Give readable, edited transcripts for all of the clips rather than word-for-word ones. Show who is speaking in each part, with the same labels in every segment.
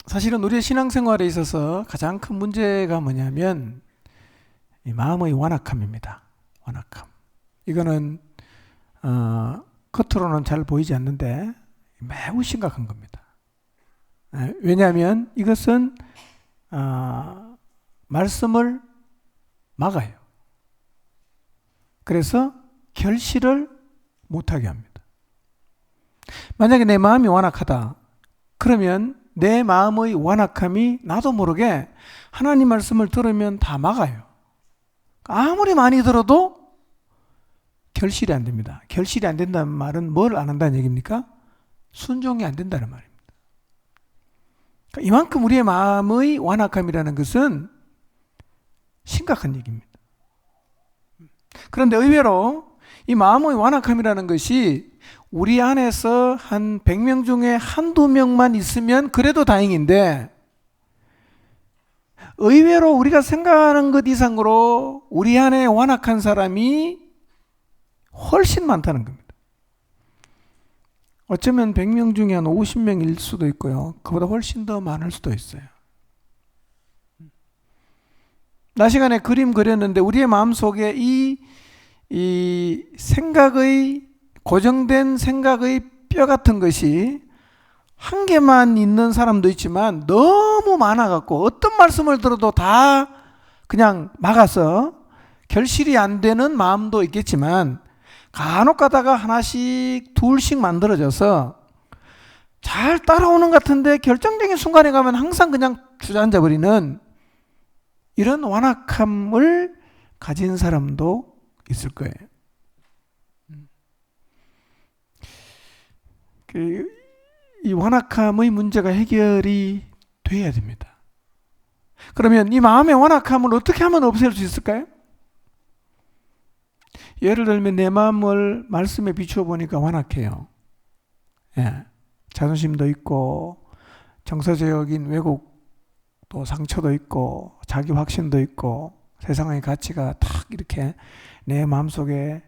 Speaker 1: 사실은 우리의 신앙생활에 있어서 가장 큰 문제가 뭐냐면 이 마음의 완악함입니다. 완악함. 이거는 겉으로는 잘 보이지 않는데 매우 심각한 겁니다. 왜냐하면 이것은 말씀을 막아요. 그래서 결실을 못하게 합니다. 만약에 내 마음이 완악하다 그러면 내 마음의 완악함이 나도 모르게 하나님 말씀을 들으면 다 막아요. 아무리 많이 들어도 결실이 안 됩니다. 결실이 안 된다는 말은 뭘 안 한다는 얘기입니까? 순종이 안 된다는 말입니다. 그러니까 이만큼 우리의 마음의 완악함이라는 것은 심각한 얘기입니다. 그런데 의외로 이 마음의 완악함이라는 것이 우리 안에서 한 100명 중에 한두 명만 있으면 그래도 다행인데 의외로 우리가 생각하는 것 이상으로 우리 안에 완악한 사람이 훨씬 많다는 겁니다. 어쩌면 100명 중에 한 50명일 수도 있고요. 그보다 훨씬 더 많을 수도 있어요. 나 시간에 그림 그렸는데 우리의 마음속에 이 생각의 고정된 생각의 뼈 같은 것이 한 개만 있는 사람도 있지만 너무 많아갖고 어떤 말씀을 들어도 다 그냥 막아서 결실이 안 되는 마음도 있겠지만 간혹 가다가 하나씩 둘씩 만들어져서 잘 따라오는 것 같은데 결정적인 순간에 가면 항상 그냥 주저앉아 버리는 이런 완악함을 가진 사람도 있을 거예요. 이 완악함의 문제가 해결이 돼야 됩니다. 그러면 이 마음의 완악함을 어떻게 하면 없앨 수 있을까요? 예를 들면 내 마음을 말씀에 비추어 보니까 완악해요. 자존심도 있고 정서적인 왜곡도 상처도 있고 자기 확신도 있고 세상의 가치가 탁 이렇게 내 마음속에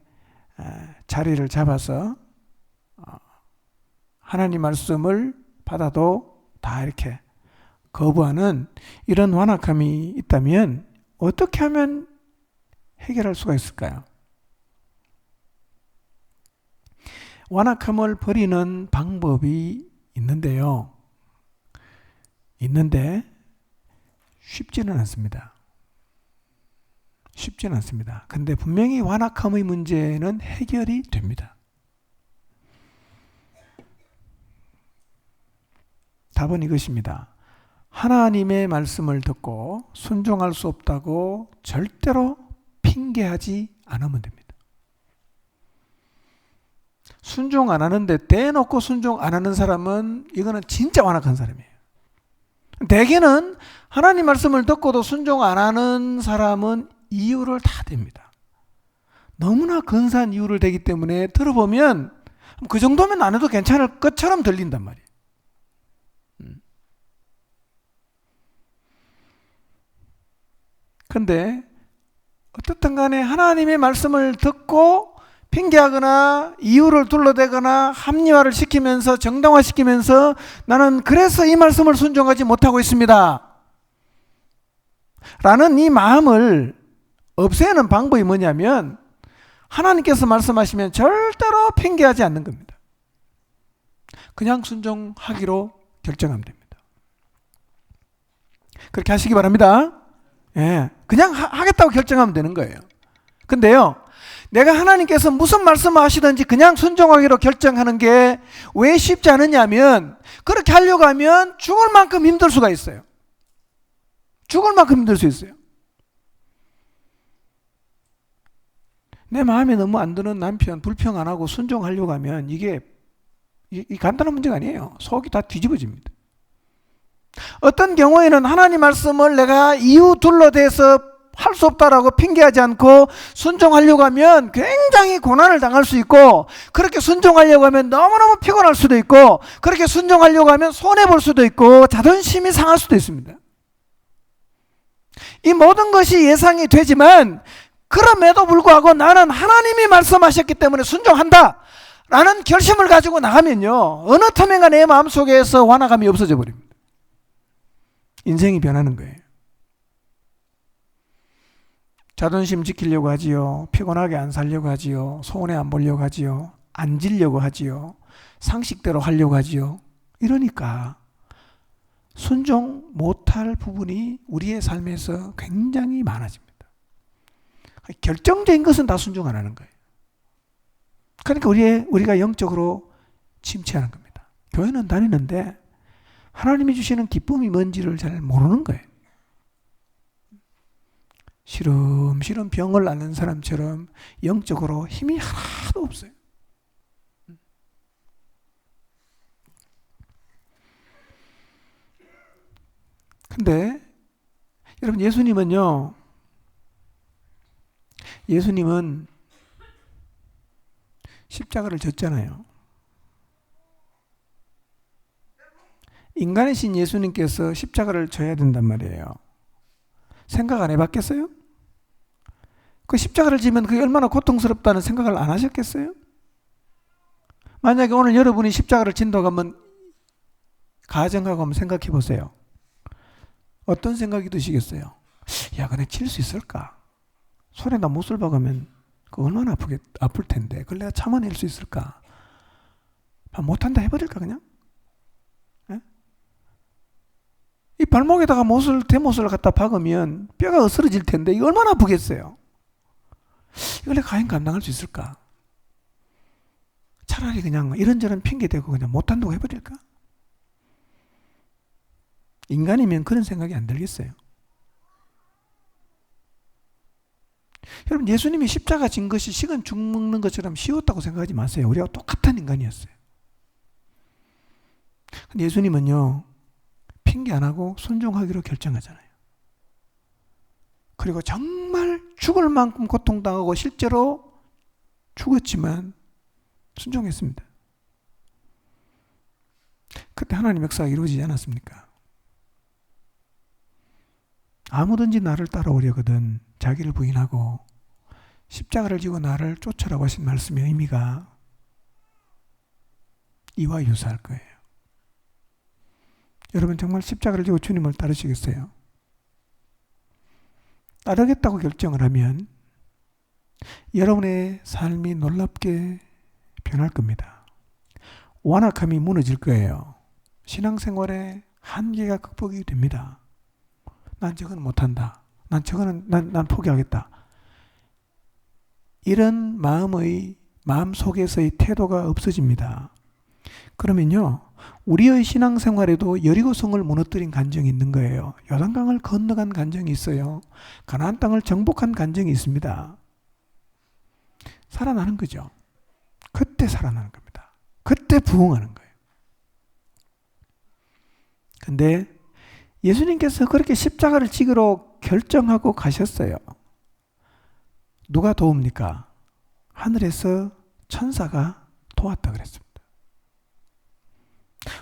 Speaker 1: 자리를 잡아서 하나님 말씀을 받아도 다 이렇게 거부하는 이런 완악함이 있다면 어떻게 하면 해결할 수가 있을까요? 완악함을 버리는 방법이 있는데 쉽지는 않습니다. 쉽지는 않습니다. 근데 분명히 완악함의 문제는 해결이 됩니다. 답은 이것입니다. 하나님의 말씀을 듣고 순종할 수 없다고 절대로 핑계하지 않으면 됩니다. 순종 안 하는데 대놓고 순종 안 하는 사람은 이거는 진짜 완악한 사람이에요. 대개는 하나님 말씀을 듣고도 순종 안 하는 사람은 이유를 다 댑니다. 너무나 근사한 이유를 대기 때문에 들어보면 그 정도면 안 해도 괜찮을 것처럼 들린단 말이에요. 근데 어떻든 간에 하나님의 말씀을 듣고 핑계하거나 이유를 둘러대거나 합리화를 시키면서 정당화시키면서 나는 그래서 이 말씀을 순종하지 못하고 있습니다 라는 이 마음을 없애는 방법이 뭐냐면 하나님께서 말씀하시면 절대로 핑계하지 않는 겁니다. 그냥 순종하기로 결정하면 됩니다. 그렇게 하시기 바랍니다. 그냥 하겠다고 결정하면 되는 거예요. 근데요, 내가 하나님께서 무슨 말씀을 하시든지 그냥 순종하기로 결정하는 게 왜 쉽지 않느냐면 그렇게 하려고 하면 죽을 만큼 힘들 수가 있어요. 죽을 만큼 힘들 수 있어요. 내 마음에 너무 안 드는 남편 불평 안 하고 순종하려고 하면 이게 간단한 문제가 아니에요. 속이 다 뒤집어집니다. 어떤 경우에는 하나님 말씀을 내가 이유 둘러대서 할 수 없다라고 핑계하지 않고 순종하려고 하면 굉장히 고난을 당할 수 있고, 그렇게 순종하려고 하면 너무너무 피곤할 수도 있고, 그렇게 순종하려고 하면 손해볼 수도 있고 자존심이 상할 수도 있습니다. 이 모든 것이 예상이 되지만 그럼에도 불구하고 나는 하나님이 말씀하셨기 때문에 순종한다 라는 결심을 가지고 나가면요, 어느 틈엔가 내 마음속에서 완악함이 없어져 버립니다. 인생이 변하는 거예요. 자존심 지키려고 하지요. 피곤하게 안 살려고 하지요. 손해 안 보려고 하지요. 안 지려고 하지요. 상식대로 하려고 하지요. 이러니까 순종 못할 부분이 우리의 삶에서 굉장히 많아집니다. 결정적인 것은 다 순종 안 하는 거예요. 그러니까 우리가 영적으로 침체하는 겁니다. 교회는 다니는데 하나님이 주시는 기쁨이 뭔지를 잘 모르는 거예요. 시름시름 병을 앓는 사람처럼 영적으로 힘이 하나도 없어요. 근데 여러분, 예수님은 십자가를 졌잖아요. 인간이신 예수님께서 십자가를 져야 된단 말이에요. 생각 안 해봤겠어요? 그 십자가를 지면 그게 얼마나 고통스럽다는 생각을 안 하셨겠어요? 만약에 오늘 여러분이 십자가를 진다고 하면 가정하고 한번 생각해 보세요. 어떤 생각이 드시겠어요? 야, 근데 칠 수 있을까? 손에다 못을 박으면 그 얼마나 아플 텐데 그걸 내가 참아낼 수 있을까? 못한다 해버릴까 그냥? 에? 이 발목에다가 대못을 갖다 박으면 뼈가 으스러질 텐데 이거 얼마나 아프겠어요? 이걸 내가 과연 감당할 수 있을까? 차라리 그냥 이런저런 핑계대고 그냥 못한다고 해버릴까? 인간이면 그런 생각이 안 들겠어요? 여러분, 예수님이 십자가 진 것이 식은 죽 먹는 것처럼 쉬웠다고 생각하지 마세요. 우리가 똑같은 인간이었어요. 근데 예수님은요, 핑계 안 하고 순종하기로 결정하잖아요. 그리고 정말 죽을 만큼 고통당하고 실제로 죽었지만 순종했습니다. 그때 하나님 역사가 이루어지지 않았습니까? 아무든지 나를 따라오려거든 자기를 부인하고 십자가를 지고 나를 쫓으라고 하신 말씀의 의미가 이와 유사할 거예요. 여러분, 정말 십자가를 지고 주님을 따르시겠어요? 따르겠다고 결정을 하면 여러분의 삶이 놀랍게 변할 겁니다. 완악함이 무너질 거예요. 신앙생활의 한계가 극복이 됩니다. 난 저건 못한다. 난 포기하겠다. 이런 마음 속에서의 태도가 없어집니다. 그러면요, 우리의 신앙생활에도 여리고성을 무너뜨린 간증이 있는 거예요. 요단강을 건너간 간증이 있어요. 가나안 땅을 정복한 간증이 있습니다. 살아나는 거죠. 그때 살아나는 겁니다. 그때 부흥하는 거예요. 근데 예수님께서 그렇게 십자가를 지기로 결정하고 가셨어요. 누가 도웁니까? 하늘에서 천사가 도왔다 그랬습니다.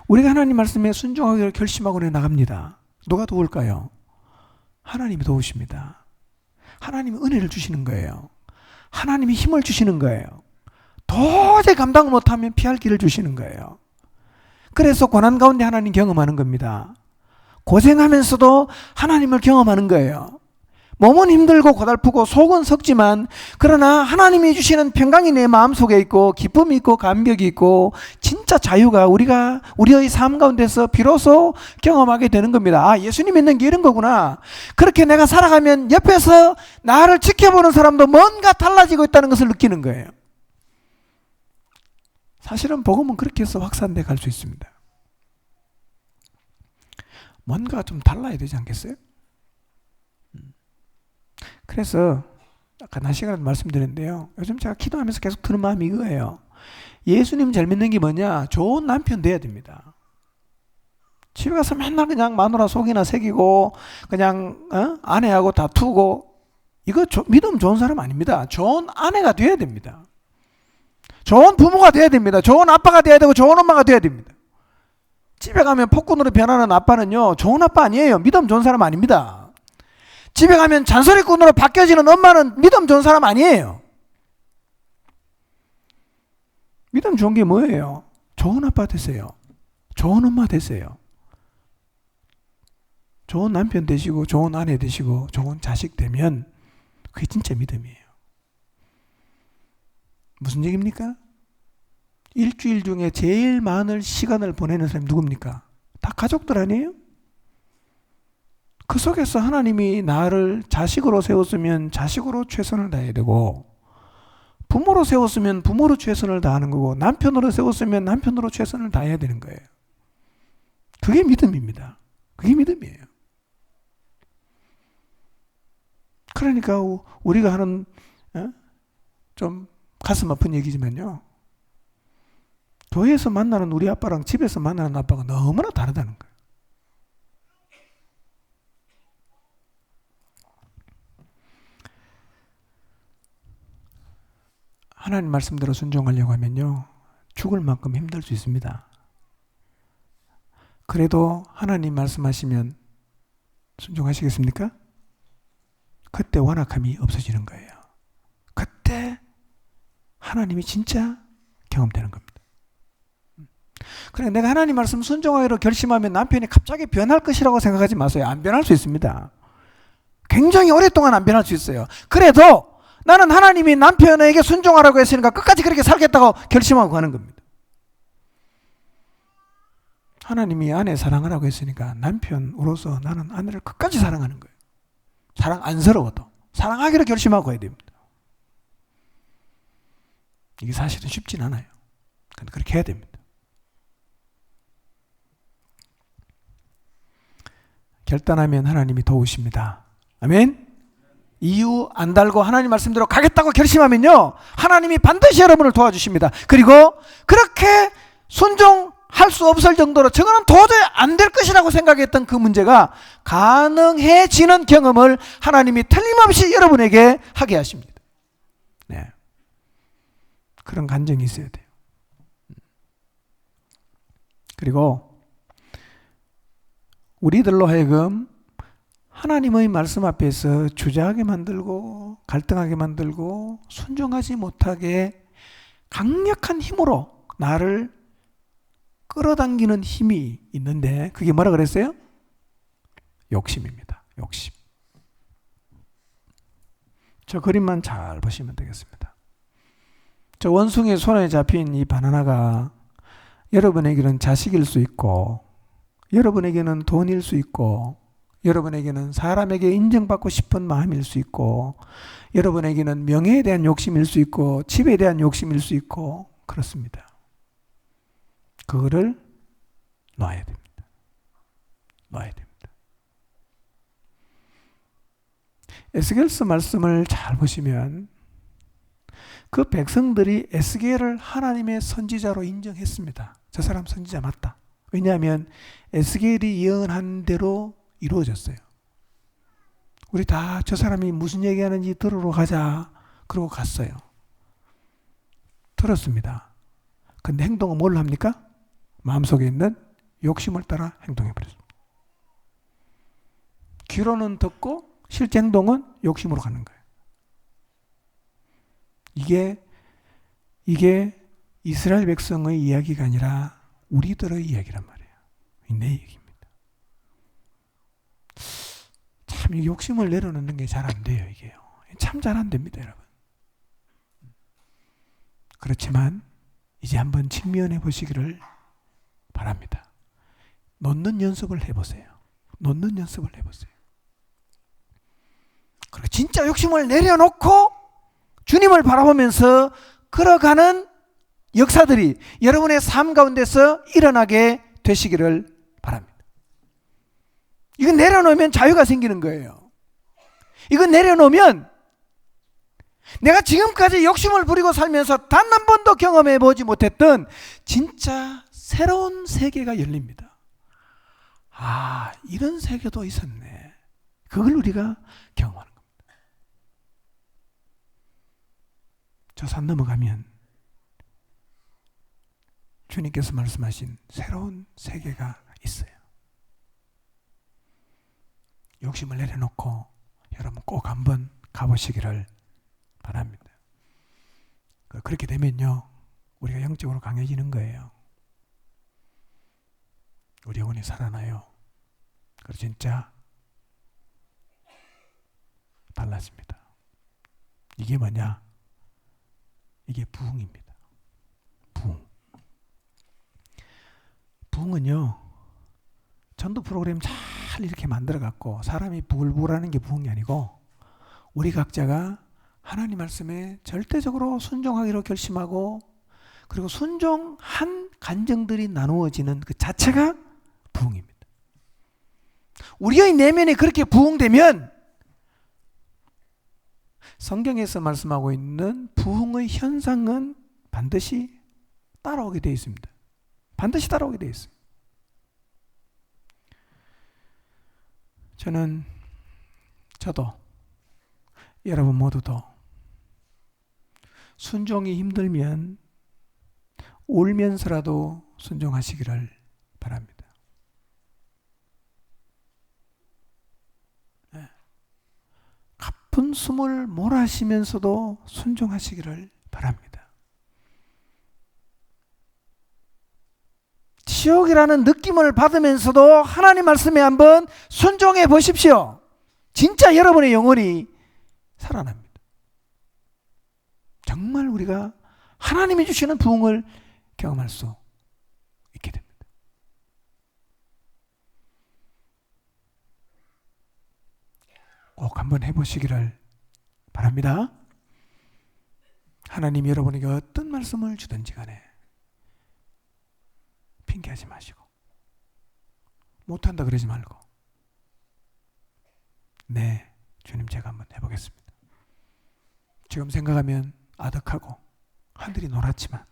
Speaker 1: 우리가 하나님 말씀에 순종하기로 결심하고 나갑니다. 누가 도울까요? 하나님이 도우십니다. 하나님이 은혜를 주시는 거예요. 하나님이 힘을 주시는 거예요. 도저히 감당을 못하면 피할 길을 주시는 거예요. 그래서 고난 가운데 하나님 경험하는 겁니다. 고생하면서도 하나님을 경험하는 거예요. 몸은 힘들고 고달프고 속은 썩지만 그러나 하나님이 주시는 평강이 내 마음속에 있고 기쁨이 있고 감격이 있고 진짜 자유가 우리의 삶 가운데서 비로소 경험하게 되는 겁니다. 아, 예수님 믿는 게 이런 거구나. 그렇게 내가 살아가면 옆에서 나를 지켜보는 사람도 뭔가 달라지고 있다는 것을 느끼는 거예요. 사실은 복음은 그렇게 해서 확산돼 갈 수 있습니다. 뭔가 좀 달라야 되지 않겠어요? 그래서 아까 낮 시간에 말씀드렸는데요. 요즘 제가 기도하면서 계속 드는 마음이 이거예요. 예수님 잘 믿는 게 뭐냐? 좋은 남편 돼야 됩니다. 집에 가서 맨날 그냥 마누라 속이나 새기고 그냥 아내하고 다투고 이거 믿음 좋은 사람 아닙니다. 좋은 아내가 돼야 됩니다. 좋은 부모가 돼야 됩니다. 좋은 아빠가 돼야 되고 좋은 엄마가 돼야 됩니다. 집에 가면 폭군으로 변하는 아빠는요, 좋은 아빠 아니에요. 믿음 좋은 사람 아닙니다. 집에 가면 잔소리꾼으로 바뀌어지는 엄마는 믿음 좋은 사람 아니에요. 믿음 좋은 게 뭐예요? 좋은 아빠 되세요. 좋은 엄마 되세요. 좋은 남편 되시고 좋은 아내 되시고 좋은 자식 되면 그게 진짜 믿음이에요. 무슨 얘기입니까? 일주일 중에 제일 많은 시간을 보내는 사람이 누굽니까? 다 가족들 아니에요? 그 속에서 하나님이 나를 자식으로 세웠으면 자식으로 최선을 다해야 되고, 부모로 세웠으면 부모로 최선을 다하는 거고, 남편으로 세웠으면 남편으로 최선을 다해야 되는 거예요. 그게 믿음입니다. 그게 믿음이에요. 그러니까 우리가 하는 좀 가슴 아픈 얘기지만요, 교회에서 만나는 우리 아빠랑 집에서 만나는 아빠가 너무나 다르다는 거예요. 하나님 말씀대로 순종하려고 하면요, 죽을 만큼 힘들 수 있습니다. 그래도 하나님 말씀하시면 순종하시겠습니까? 그때 완악함이 없어지는 거예요. 그때 하나님이 진짜 경험되는 겁니다. 그래, 내가 하나님 말씀 순종하기로 결심하면 남편이 갑자기 변할 것이라고 생각하지 마세요. 안 변할 수 있습니다. 굉장히 오랫동안 안 변할 수 있어요. 그래도 나는 하나님이 남편에게 순종하라고 했으니까 끝까지 그렇게 살겠다고 결심하고 가는 겁니다. 하나님이 아내 사랑하라고 했으니까 남편으로서 나는 아내를 끝까지 사랑하는 거예요. 사랑 안쓰러워도 사랑하기로 결심하고 가야 됩니다. 이게 사실은 쉽진 않아요. 근데 그렇게 해야 됩니다. 결단하면 하나님이 도우십니다. 아멘. 이유 안 달고 하나님 말씀대로 가겠다고 결심하면요, 하나님이 반드시 여러분을 도와주십니다. 그리고 그렇게 순종할 수 없을 정도로 저거는 도저히 안 될 것이라고 생각했던 그 문제가 가능해지는 경험을 하나님이 틀림없이 여러분에게 하게 하십니다. 네. 그런 간증이 있어야 돼요. 그리고 우리들로 하여금 하나님의 말씀 앞에서 주저하게 만들고 갈등하게 만들고 순종하지 못하게 강력한 힘으로 나를 끌어당기는 힘이 있는데, 그게 뭐라 그랬어요? 욕심입니다. 욕심. 저 그림만 잘 보시면 되겠습니다. 저 원숭이의 손에 잡힌 이 바나나가 여러분에게는 자식일 수 있고, 여러분에게는 돈일 수 있고, 여러분에게는 사람에게 인정받고 싶은 마음일 수 있고, 여러분에게는 명예에 대한 욕심일 수 있고, 집에 대한 욕심일 수 있고, 그렇습니다. 그거를 놔야 됩니다. 놔야 됩니다. 에스겔서 말씀을 잘 보시면 그 백성들이 에스겔을 하나님의 선지자로 인정했습니다. 저 사람 선지자 맞다. 왜냐하면 에스겔이 예언한 대로 이루어졌어요. 우리 다 저 사람이 무슨 얘기하는지 들으러 가자 그러고 갔어요. 들었습니다. 근데 행동은 뭘 합니까? 마음속에 있는 욕심을 따라 행동해버렸습니다. 귀로는 듣고 실제 행동은 욕심으로 가는 거예요. 이게 이스라엘 백성의 이야기가 아니라 우리들의 이야기란 말이에요. 내 얘기입니다. 참 이 욕심을 내려놓는 게 잘 안 돼요. 이게요. 참 잘 안 됩니다, 여러분. 그렇지만 이제 한번 직면해 보시기를 바랍니다. 놓는 연습을 해보세요. 놓는 연습을 해보세요. 그리고 진짜 욕심을 내려놓고 주님을 바라보면서 걸어가는 역사들이 여러분의 삶 가운데서 일어나게 되시기를 바랍니다. 이거 내려놓으면 자유가 생기는 거예요. 이거 내려놓으면 내가 지금까지 욕심을 부리고 살면서 단 한 번도 경험해 보지 못했던 진짜 새로운 세계가 열립니다. 아, 이런 세계도 있었네. 그걸 우리가 경험하는 겁니다. 저 산 넘어가면 주님께서 말씀하신 새로운 세계가 있어요. 욕심을 내려놓고 여러분 꼭 한번 가보시기를 바랍니다. 그렇게 되면요, 우리가 영적으로 강해지는 거예요. 우리 영혼이 살아나요. 그래서 진짜 달라집니다. 이게 뭐냐? 이게 부흥입니다. 부흥. 부흥은요, 전도 프로그램 잘 이렇게 만들어갖고 사람이 부글부글하는 게 부흥이 아니고, 우리 각자가 하나님 말씀에 절대적으로 순종하기로 결심하고, 그리고 순종한 간증들이 나누어지는 그 자체가 부흥입니다. 우리의 내면에 그렇게 부흥되면 성경에서 말씀하고 있는 부흥의 현상은 반드시 따라오게 되어 있습니다. 반드시 따라오게 되어 있습니다. 저도 여러분 모두도 순종이 힘들면 울면서라도 순종하시기를 바랍니다. 가쁜 숨을 몰아쉬면서도 순종하시기를 바랍니다. 지옥이라는 느낌을 받으면서도 하나님 말씀에 한번 순종해 보십시오. 진짜 여러분의 영혼이 살아납니다. 정말 우리가 하나님이 주시는 부흥을 경험할 수 있게 됩니다. 꼭 한번 해보시기를 바랍니다. 하나님이 여러분에게 어떤 말씀을 주든지 간에 핑계하지 마시고, 못한다 그러지 말고, 네, 주님 제가 한번 해보겠습니다. 지금 생각하면 아득하고 하늘이 노랗지만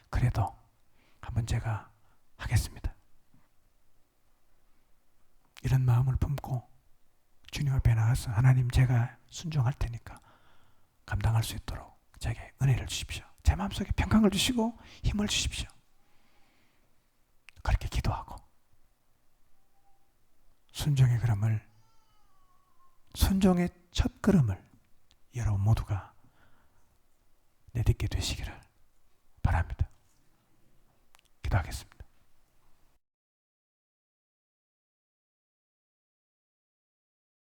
Speaker 1: 그래도 한번 제가 하겠습니다. 이런 마음을 품고 주님 앞에 나가서 하나님 제가 순종할 테니까 감당할 수 있도록 제게 은혜를 주십시오. 제 마음속에 평강을 주시고 힘을 주십시오. 그렇게 기도하고 순종의 첫 걸음을 여러분 모두가 내딛게 되시기를 바랍니다. 기도하겠습니다.